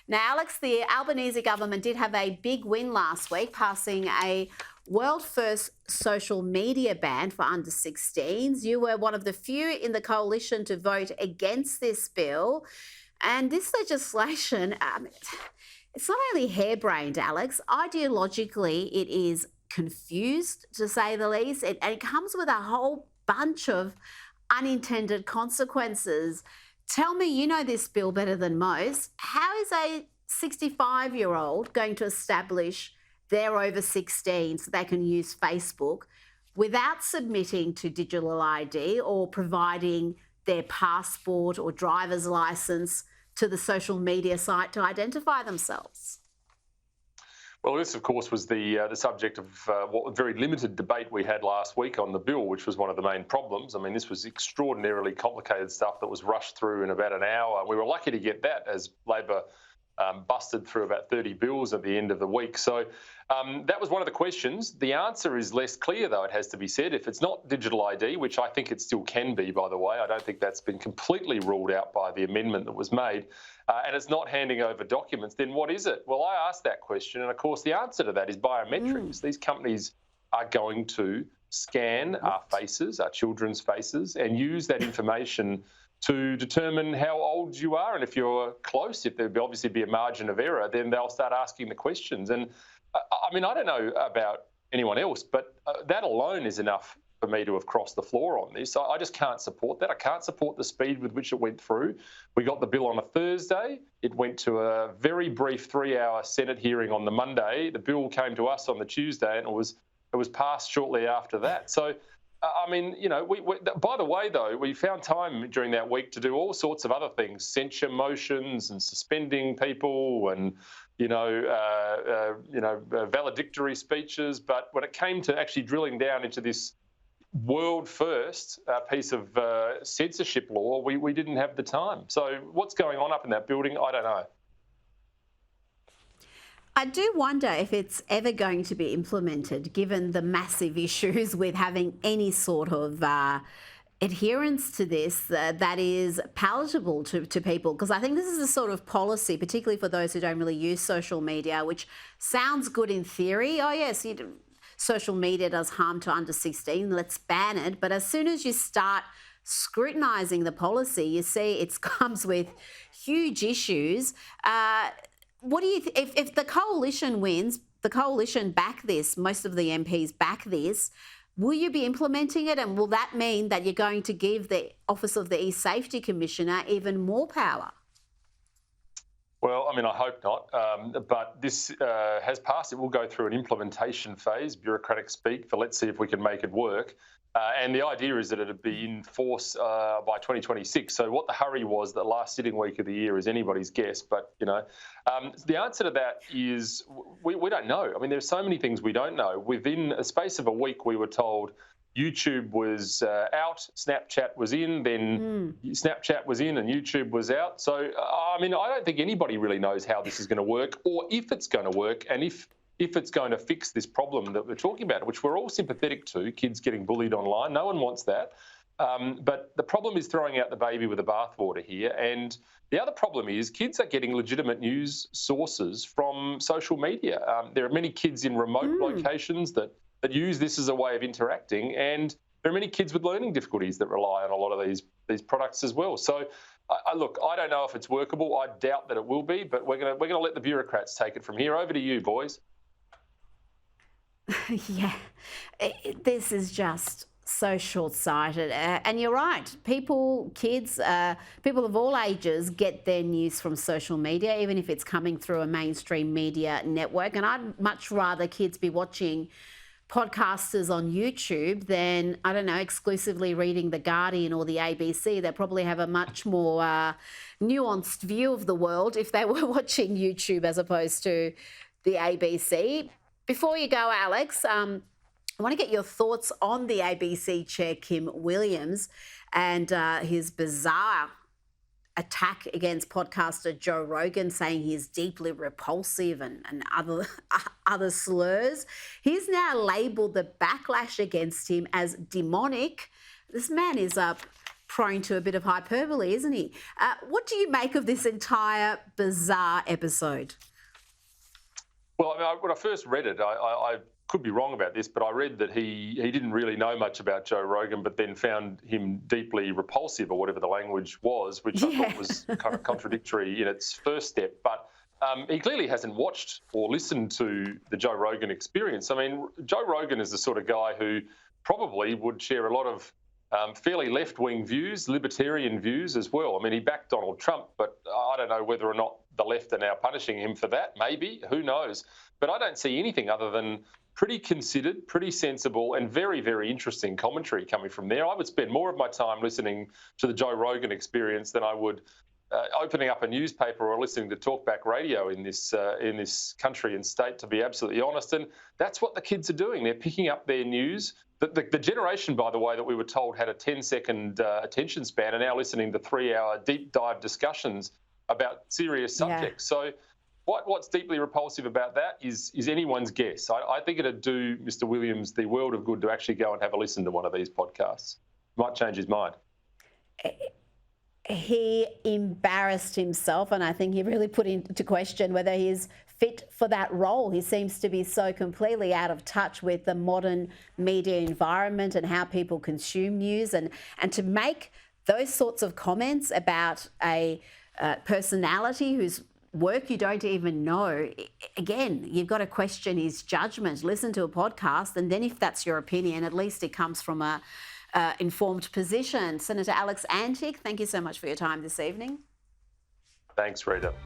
Now, Alex, the Albanese government did have a big win last week, passing a world-first social media ban for under 16s. You were one of the few in the coalition to vote against this bill. And this legislation, it's not only harebrained, Alex. Ideologically, it is confused, to say the least. And it comes with a whole bunch of unintended consequences. Tell me, you know this bill better than most. How is a 65-year-old going to establish they're over 16 so they can use Facebook without submitting to digital ID or providing their passport or driver's license to the social media site to identify themselves? Well, this, of course, was the subject of what very limited debate we had last week on the bill, which was one of the main problems. I mean, this was extraordinarily complicated stuff that was rushed through in about an hour. We were lucky to get that, as Labor busted through about 30 bills at the end of the week. So that was one of the questions. The answer is less clear, though, it has to be said. If it's not digital ID, which I think it still can be, by the way, I don't think that's been completely ruled out by the amendment that was made, and it's not handing over documents, then what is it? Well, I asked that question, and of course the answer to that is biometrics. These companies are going to scan our faces, our children's faces, and use that information to determine how old you are. And if you're close, if there'd obviously be a margin of error, then they'll start asking the questions. And I mean, I don't know about anyone else, but that alone is enough for me to have crossed the floor on this. I just can't support that. I can't support the speed with which it went through. We got the bill on a Thursday. It went to a very brief 3-hour Senate hearing on the Monday. The bill came to us on the Tuesday, and it was passed shortly after that. So, I mean, you know, by the way, though, we found time during that week to do all sorts of other things, censure motions and suspending people and, valedictory speeches. But when it came to actually drilling down into this world first piece of censorship law, we didn't have the time. So what's going on up in that building, I don't know. I do wonder if it's ever going to be implemented, given the massive issues with having any sort of adherence to this that is palatable to people. Because I think this is a sort of policy, particularly for those who don't really use social media, which sounds good in theory. Oh, yes, social media does harm to under 16, let's ban it. But as soon as you start scrutinising the policy, you see it comes with huge issues. What do you if the coalition wins, the coalition back this, most of the MPs back this, will you be implementing it? And will that mean that you're going to give the Office of the E-Safety Commissioner even more power? Well, I mean, I hope not, but this has passed. It will go through an implementation phase, bureaucratic speak, for let's see if we can make it work. And the idea is that it'd be in force by 2026. So what the hurry was the last sitting week of the year is anybody's guess. But, the answer to that is we don't know. I mean, there's so many things we don't know. Within a space of a week, we were told YouTube was out, Snapchat was in, then Snapchat was in and YouTube was out. So, I mean, I don't think anybody really knows how this is going to work or if it's going to work and if it's going to fix this problem that we're talking about, which we're all sympathetic to, kids getting bullied online. No one wants that. But the problem is throwing out the baby with the bathwater here. And the other problem is kids are getting legitimate news sources from social media. There are many kids in remote locations that use this as a way of interacting, and there are many kids with learning difficulties that rely on a lot of these products as well. So, look, I don't know if it's workable. I doubt that it will be, but we're gonna let the bureaucrats take it from here. Over to you, boys. Yeah, this is just so short-sighted. And you're right. Kids, people of all ages get their news from social media, even if it's coming through a mainstream media network. And I'd much rather kids be watching podcasters on YouTube than, I don't know, exclusively reading The Guardian or the ABC. They probably have a much more nuanced view of the world if they were watching YouTube as opposed to the ABC. Before you go, Alex, I want to get your thoughts on the ABC chair, Kim Williams, and his bizarre attack against podcaster Joe Rogan, saying he is deeply repulsive and other slurs. He's now labelled the backlash against him as demonic. This man is prone to a bit of hyperbole, isn't he? What do you make of this entire bizarre episode? Well, I mean, when I first read it, I could be wrong about this, but I read that he didn't really know much about Joe Rogan, but then found him deeply repulsive, or whatever the language was, which I thought was kind of contradictory in its first step. But he clearly hasn't watched or listened to the Joe Rogan Experience. I mean, Joe Rogan is the sort of guy who probably would share a lot of fairly left-wing views, libertarian views as well. I mean, he backed Donald Trump, but I don't know whether or not the left are now punishing him for that. Maybe, who knows? But I don't see anything other than pretty considered, pretty sensible, and very, very interesting commentary coming from there. I would spend more of my time listening to the Joe Rogan Experience than I would opening up a newspaper or listening to talkback radio in this country and state, to be absolutely honest. And that's what the kids are doing. They're picking up their news. The generation, by the way, that we were told had a 10-second attention span are now listening to 3-hour deep dive discussions about serious subjects. So what's deeply repulsive about that is anyone's guess. I think it'd do Mr. Williams the world of good to actually go and have a listen to one of these podcasts. Might change his mind. He embarrassed himself, and I think he really put into question whether he's fit for that role. He seems to be so completely out of touch with the modern media environment and how people consume news, and to make those sorts of comments about a personality whose work you don't even know. Again, you've got to question his judgment. Listen to a podcast, and then if that's your opinion, at least it comes from a informed position. Senator Alex Antic, thank you so much for your time this evening. Thanks, Rita.